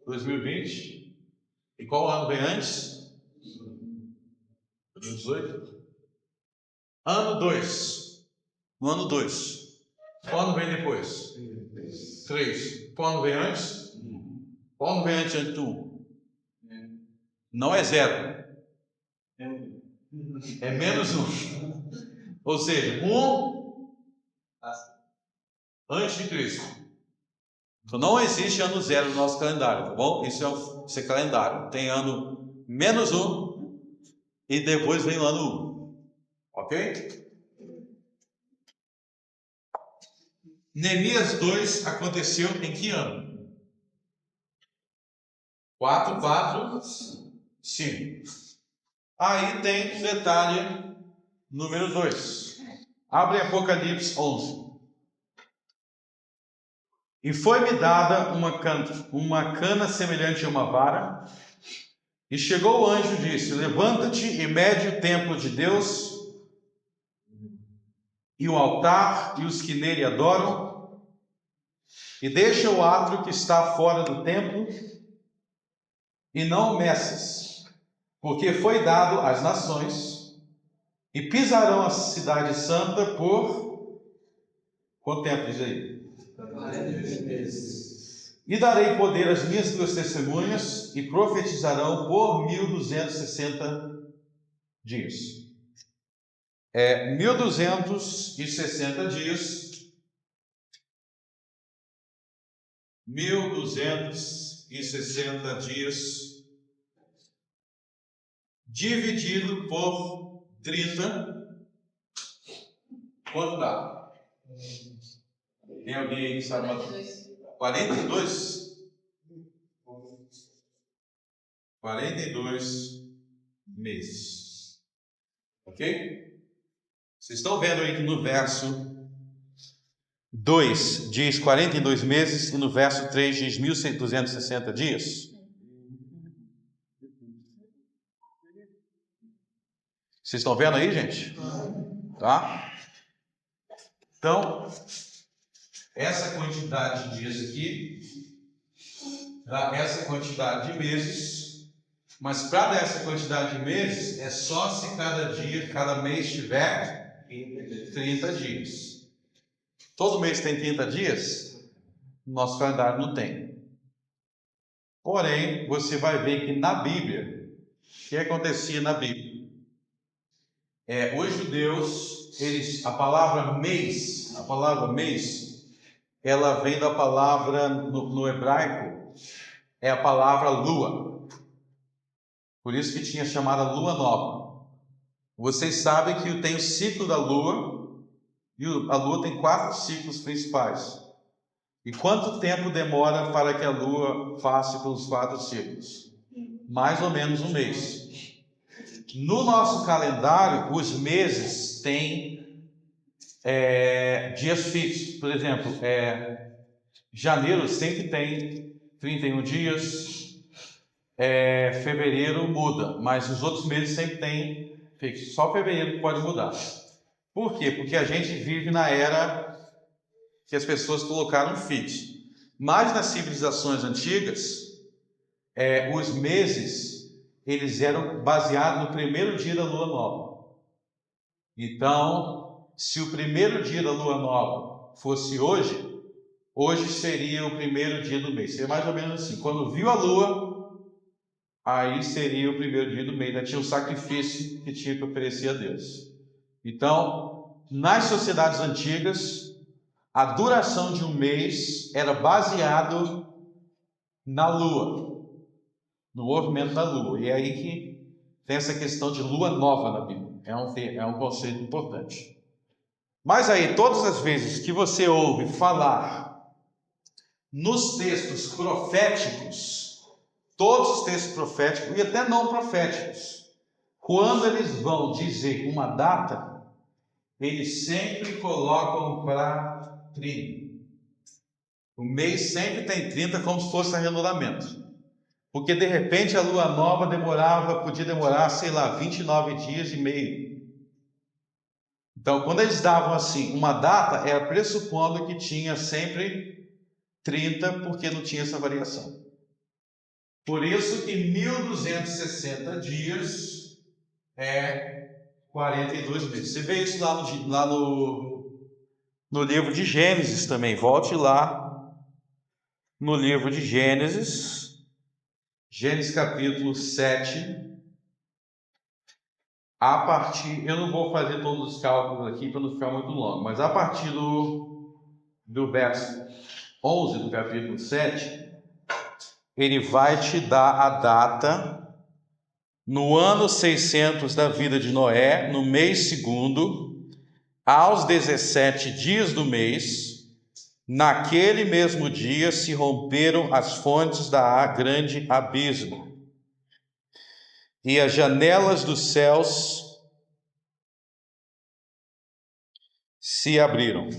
Speaker 1: 2020. E qual ano vem antes? 2018. Ano 2. No ano 2. Qual ano vem depois? 3. Qual ano vem antes? Qual ano vem antes do 1? Não é 0. É menos 1. Ou seja, 1 antes de Cristo. Então não existe ano 0 no nosso calendário, tá bom? Isso é calendário. Tem ano menos 1 e depois vem o ano 1. Ok? Neemias 2 aconteceu em que ano? 445. Aí tem um detalhe número 2. Abre Apocalipse 11. E foi-me dada uma cana semelhante a uma vara, e chegou o anjo e disse: levanta-te e mede o templo de Deus, e o altar, e os que nele adoram, e deixa o átrio que está fora do templo, e não o meças, porque foi dado às nações, e pisarão a cidade santa por... Quanto tempo diz aí? 40 meses. E darei poder às minhas 2 testemunhas, e profetizarão por 1260 dias. 1260 dias. 1260 dias dividido por 30. Quanto dá? Tem alguém aí que sabe? 42? 42 meses. Ok? Vocês estão vendo aí que no verso 2 diz 42 meses e no verso 3 diz 1.260 dias? Vocês estão vendo aí, gente? Tá? Então, essa quantidade de dias aqui dá essa quantidade de meses, mas para dar essa quantidade de meses é só se cada mês tiver 30 dias. Todo mês tem 30 dias? Nosso calendário não tem. Porém, você vai ver que na Bíblia, o que acontecia na Bíblia? Os judeus, a palavra mês, ela vem da palavra, no hebraico, é a palavra lua. Por isso que tinha chamada lua nova. Vocês sabem que tem o ciclo da lua, e a lua tem 4 ciclos principais. E quanto tempo demora para que a lua passe pelos 4 ciclos? Mais ou menos um mês. No nosso calendário, os meses têm dias fixos. Por exemplo, janeiro sempre tem 31 dias, fevereiro muda, mas os outros meses sempre tem fixo. Só fevereiro pode mudar. Por quê? Porque a gente vive na era que as pessoas colocaram fixo. Mas nas civilizações antigas, os meses eles eram baseados no primeiro dia da lua nova. Então, se o primeiro dia da lua nova fosse hoje, hoje seria o primeiro dia do mês. Seria mais ou menos assim. Quando viu a lua, aí seria o primeiro dia do mês. Ainda tinha um sacrifício que tinha que oferecer a Deus. Então, nas sociedades antigas, a duração de um mês era baseado na lua, no movimento da lua. E é aí que tem essa questão de lua nova na Bíblia. É um conceito importante. Mas aí, todas as vezes que você ouve falar nos textos proféticos, todos os textos proféticos e até não proféticos, quando eles vão dizer uma data, eles sempre colocam para 30. O mês sempre tem 30 como se fosse arredondamento. Porque de repente a lua nova podia demorar, 29 dias e meio. Então, quando eles davam assim uma data, era pressupondo que tinha sempre 30, porque não tinha essa variação. Por isso que 1.260 dias é 42 meses. Você vê isso lá no livro de Gênesis também. Volte lá no livro de Gênesis capítulo 7. Eu não vou fazer todos os cálculos aqui para não ficar muito longo, mas a partir do verso 11 do capítulo 7, ele vai te dar a data no ano 600 da vida de Noé, no mês segundo, aos 17 dias do mês, naquele mesmo dia se romperam as fontes da grande abismo, e as janelas dos céus se abriram.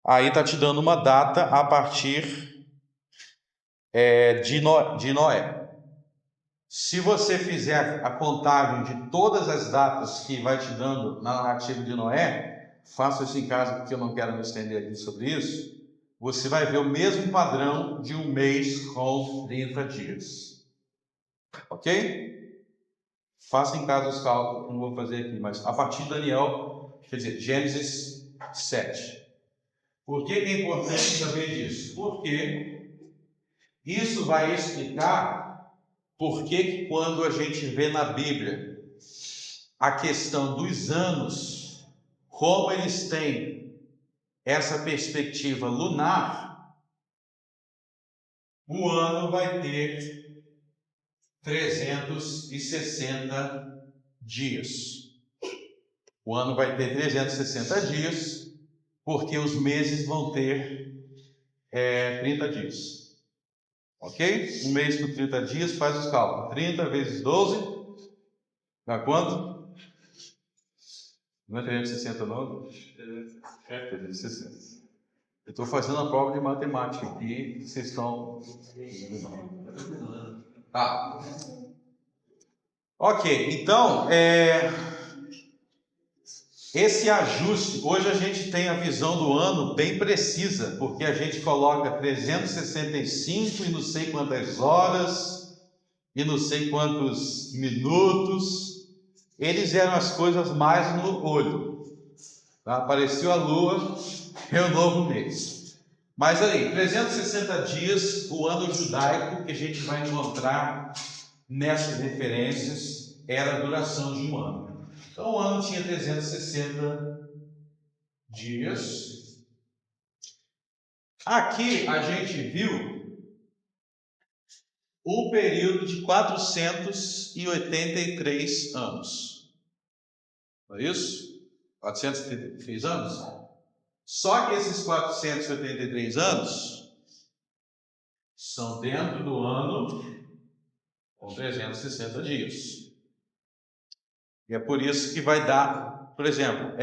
Speaker 1: Aí está te dando uma data a partir de Noé. Se você fizer a contagem de todas as datas que vai te dando na narrativa de Noé, faça isso em casa porque eu não quero me estender aqui sobre isso, você vai ver o mesmo padrão de um mês com 30 dias. Ok? Faça em casa os cálculos, não vou fazer aqui, mas a partir de Daniel, Gênesis 7. Por que é importante saber disso? Porque isso vai explicar por que quando a gente vê na Bíblia a questão dos anos, como eles têm essa perspectiva lunar, o ano vai ter 360 dias. O ano vai ter 360 dias, porque os meses vão ter 30 dias. Ok? Um mês com 30 dias, faz os cálculos. 30 vezes 12, dá quanto? Não é 360 não? 360. Eu estou fazendo a prova de matemática aqui, vocês estão... Tá. Ok, então, esse ajuste, hoje a gente tem a visão do ano bem precisa, porque a gente coloca 365 e não sei quantas horas, e não sei quantos minutos. Eles eram as coisas mais no olho. Tá? Apareceu a lua, é o novo mês. Mas aí, 360 dias, o ano judaico que a gente vai encontrar nessas referências era a duração de um ano. Então o ano tinha 360 dias. Aqui a gente viu um período de 483 anos. Não é isso? 483 anos? Só que esses 483 anos são dentro do ano com 360 dias. E é por isso que vai dar, por exemplo,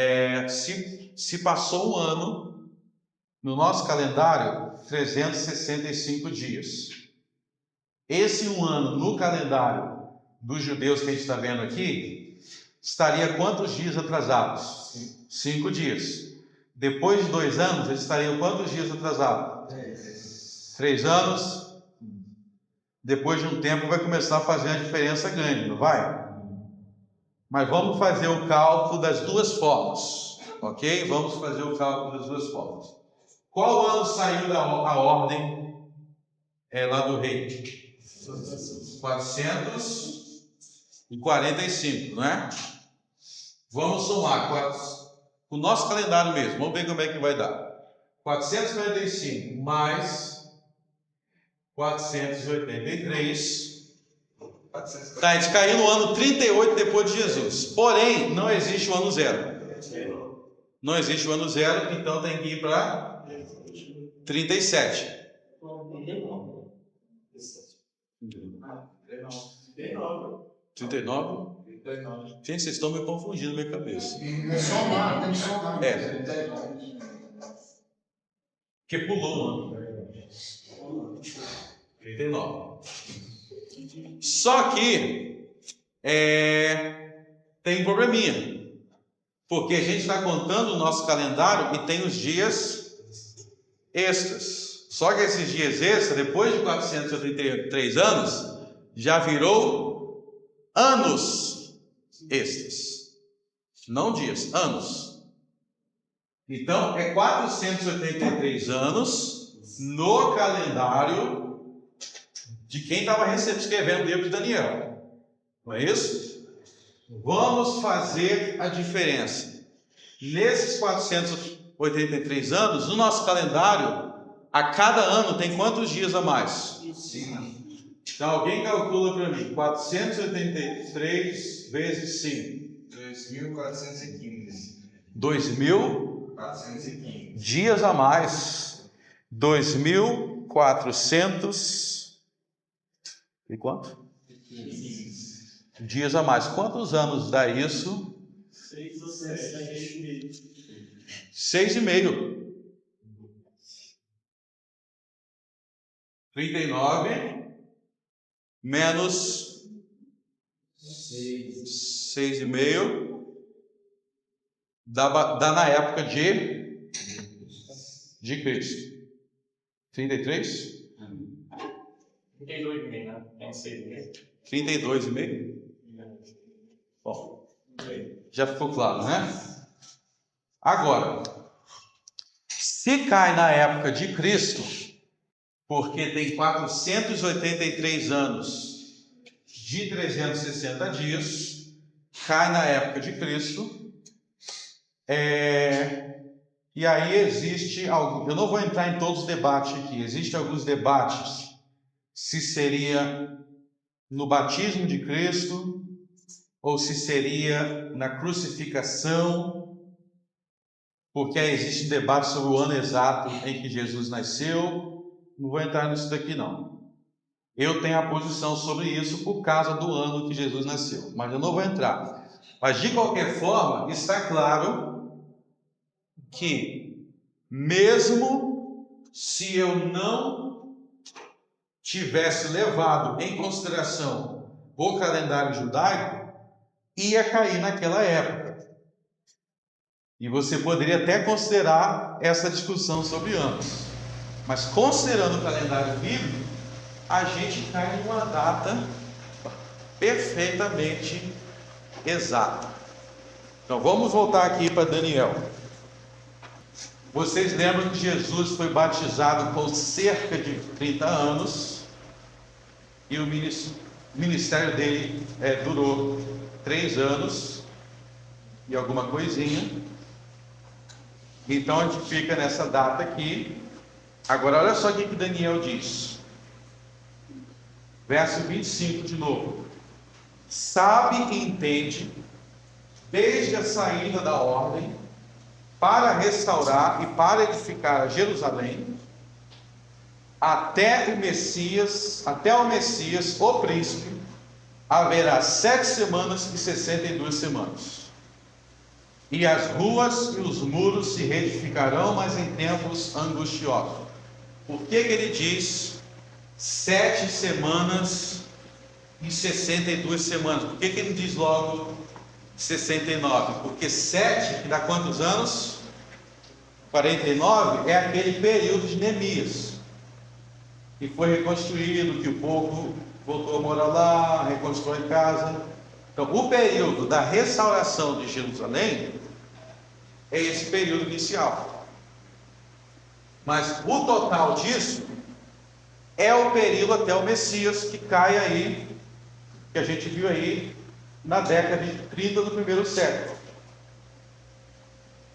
Speaker 1: se passou um ano, no nosso calendário, 365 dias. Esse um ano no calendário dos judeus que a gente está vendo aqui, estaria quantos dias atrasados? 5 dias. Depois de 2 anos, eles estariam quantos dias atrasados? 3 anos. Depois de um tempo vai começar a fazer a diferença grande, não vai? Mas vamos fazer o cálculo das duas formas, ok? Vamos fazer o cálculo das duas formas. Qual ano saiu a ordem lá do rei? 445, não é? Vamos somar o nosso calendário mesmo. Vamos ver como é que vai dar. 445 mais 483. Tá, a gente caiu no ano 38 depois de Jesus. Porém, não existe o ano zero. Não existe o ano zero, então tem que ir para 37. 39? Gente, vocês estão me confundindo na minha cabeça.
Speaker 2: Tem que somar.
Speaker 1: Que pulou, mano. 39. Só que tem um probleminha. Porque a gente está contando o nosso calendário e tem os dias extras. Só que esses dias extras, depois de 483 anos, já virou anos extras. Não dias, anos. Então, 483 anos no calendário de quem estava escrevendo o livro de Daniel. Não é isso? Vamos fazer a diferença. Nesses 483 anos, no nosso calendário, a cada ano tem quantos dias a mais? 5. Então, alguém calcula para mim. 483 vezes 5.
Speaker 2: 2.415.
Speaker 1: 2.415 dias a mais. 2.400 e quanto?
Speaker 2: 15.
Speaker 1: Dias a mais. Quantos anos dá isso?
Speaker 2: 6 ou 7.
Speaker 1: 6,5. 39 menos 6,5 dá na época de Cristo. 33?
Speaker 2: 32,5, né? Tem 6,5.
Speaker 1: 32,5? Bom, já ficou claro, né? Agora, se cai na época de Cristo, porque tem 483 anos de 360 dias, cai na época de Cristo, e aí existe algo, eu não vou entrar em todos os debates aqui, existem alguns debates, se seria no batismo de Cristo, ou se seria na crucificação, porque aí existe um debate sobre o ano exato em que Jesus nasceu. Não vou entrar nisso daqui não. Eu tenho a posição sobre isso por causa do ano que Jesus nasceu, mas eu não vou entrar. Mas de qualquer forma, está claro que mesmo se eu não tivesse levado em consideração o calendário judaico, ia cair naquela época. E você poderia até considerar essa discussão sobre anos. Mas considerando o calendário bíblico, a gente cai numa data perfeitamente exata. Então vamos voltar aqui para Daniel. Vocês lembram que Jesus foi batizado com cerca de 30 anos e o ministério dele durou 3 anos e alguma coisinha. Então a gente fica nessa data aqui. Agora olha só o que Daniel diz. Verso 25 de novo. Sabe e entende, desde a saída da ordem, para restaurar e para edificar a Jerusalém, até o Messias, o príncipe, haverá 7 semanas e 62 semanas. E as ruas e os muros se reedificarão, mas em tempos angustiosos. Por que ele diz 7 semanas e 62 semanas? Por que ele diz logo 69? Porque 7, que dá quantos anos? 49 é aquele período de Neemias, que foi reconstruído, que o povo voltou a morar lá, reconstruiu casa. Então, o período da restauração de Jerusalém é esse período inicial. Mas o total disso é o período até o Messias, que cai aí, que a gente viu aí na década de 30 do primeiro século.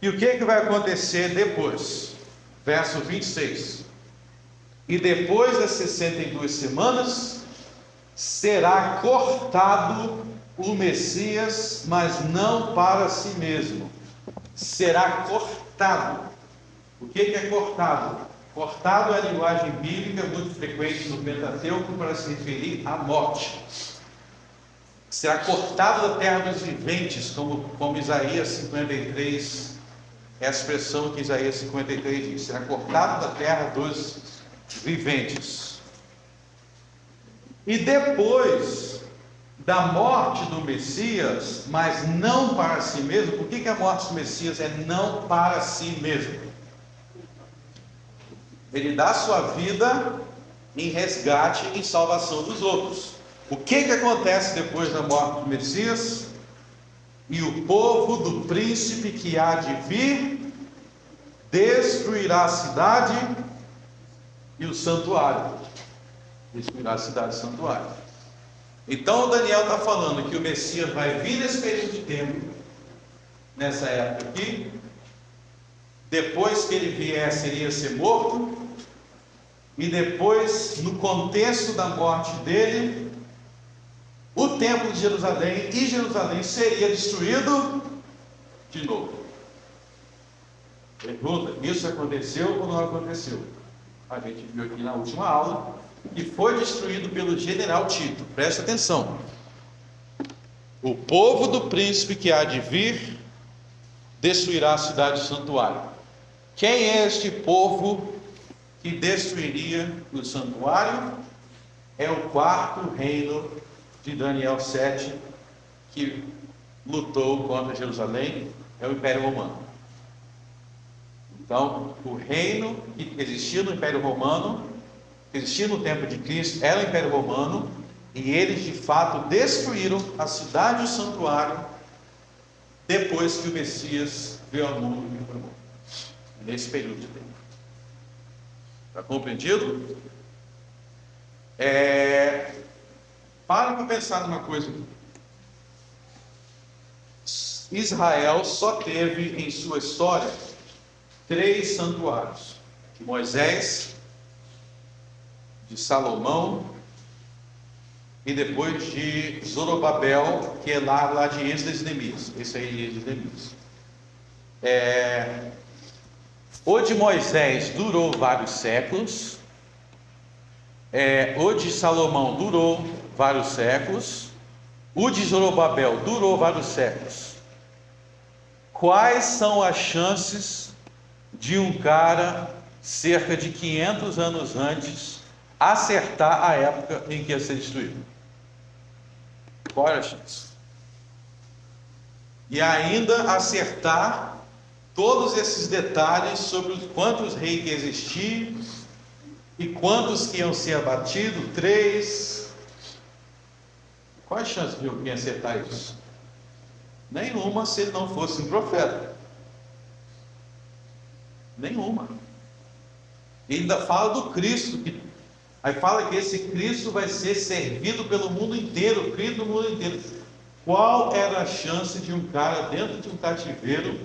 Speaker 1: E o que vai acontecer depois? Verso 26. E depois das 62 semanas, será cortado o Messias, mas não para si mesmo. Será cortado. O que é cortado? Cortado é a linguagem bíblica muito frequente no Pentateuco para se referir à morte. Será cortado da terra dos viventes, como Isaías 53, é a expressão que Isaías 53 diz. Será cortado da terra dos viventes. E depois da morte do Messias, mas não para si mesmo. Por que a morte do Messias é não para si mesmo? Ele dá sua vida em resgate e salvação dos outros. O que acontece depois da morte do Messias? E o povo do príncipe que há de vir destruirá a cidade e o santuário. Destruirá a cidade e o santuário. Então Daniel está falando que o Messias vai vir nesse período de tempo, nessa época aqui. Depois que ele viesse, ele ia ser morto. E depois, no contexto da morte dele, o templo de Jerusalém e Jerusalém seria destruído de novo. Pergunta: isso aconteceu ou não aconteceu? A gente viu aqui na última aula que foi destruído pelo general Tito. Presta atenção. O povo do príncipe que há de vir destruirá a cidade do santuário. Quem é este povo que destruiria o santuário? É o 4º reino de Daniel 7, que lutou contra Jerusalém, é o Império Romano. Então, o reino que existia no Império Romano, que existia no tempo de Cristo, era o Império Romano, e eles de fato destruíram a cidade e o santuário depois que o Messias veio ao mundo e foi morto, nesse período de tempo. Está compreendido? Para pensar numa coisa. Israel só teve em sua história 3 santuários: de Moisés, de Salomão e depois de Zorobabel, que é lá de Esdras e Neemias. Esse aí é Esdras e Neemias. O de Moisés durou vários séculos. O de Salomão durou vários séculos, o de Zorobabel durou vários séculos. Quais são as chances de um cara, cerca de 500 anos antes, acertar a época em que ia ser destruído? Qual era a chance? E ainda acertar todos esses detalhes sobre quantos reis que existiam e quantos que iam ser abatidos? 3. Qual a chance de alguém acertar isso? Nenhuma, se ele não fosse um profeta. Nenhuma. E ainda fala do Cristo, aí fala que esse Cristo vai ser servido pelo mundo inteiro, Cristo do mundo inteiro. Qual era a chance de um cara dentro de um cativeiro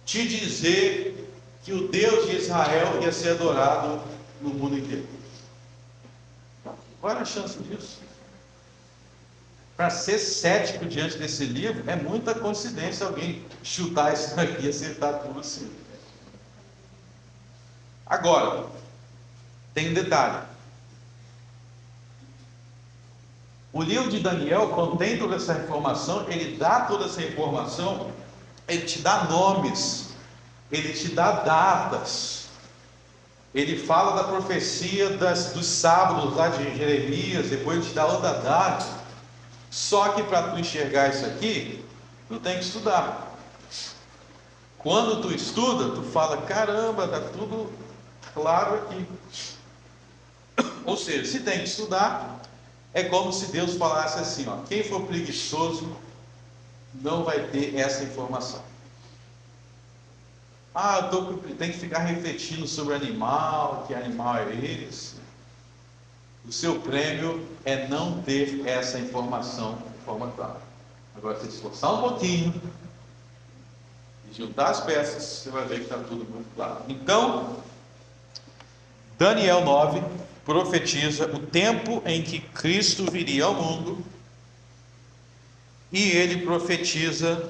Speaker 1: te dizer que o Deus de Israel ia ser adorado no mundo inteiro? Qual era a chance disso? Para ser cético diante desse livro, é muita coincidência alguém chutar isso daqui e acertar tudo assim. Agora, tem um detalhe. O livro de Daniel contém toda essa informação, ele dá toda essa informação, ele te dá nomes, ele te dá datas, ele fala da profecia dos sábados lá de Jeremias, depois ele te dá outra data. Só que para tu enxergar isso aqui, tu tem que estudar. Quando tu estuda, tu fala, caramba, está tudo claro aqui. Ou seja, se tem que estudar, é como se Deus falasse assim, ó, quem for preguiçoso não vai ter essa informação. Tem que ficar refletindo sobre animal, que animal é esse. O seu prêmio é não ter essa informação de forma clara. Agora, se esforçar um pouquinho e juntar as peças, você vai ver que está tudo muito claro. Então, Daniel 9 profetiza o tempo em que Cristo viria ao mundo, e ele profetiza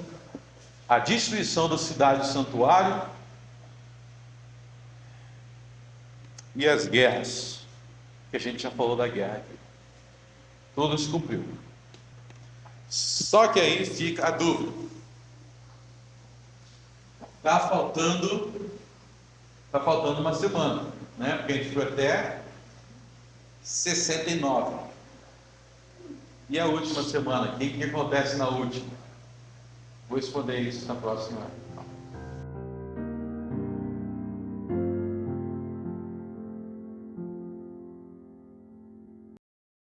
Speaker 1: a destruição da cidade santuário e as guerras, que a gente já falou da guerra aqui. Tudo se cumpriu. Só que aí fica a dúvida. Está faltando uma semana, né? Porque a gente foi até 69. E a última semana, o que acontece na última? Vou responder isso na próxima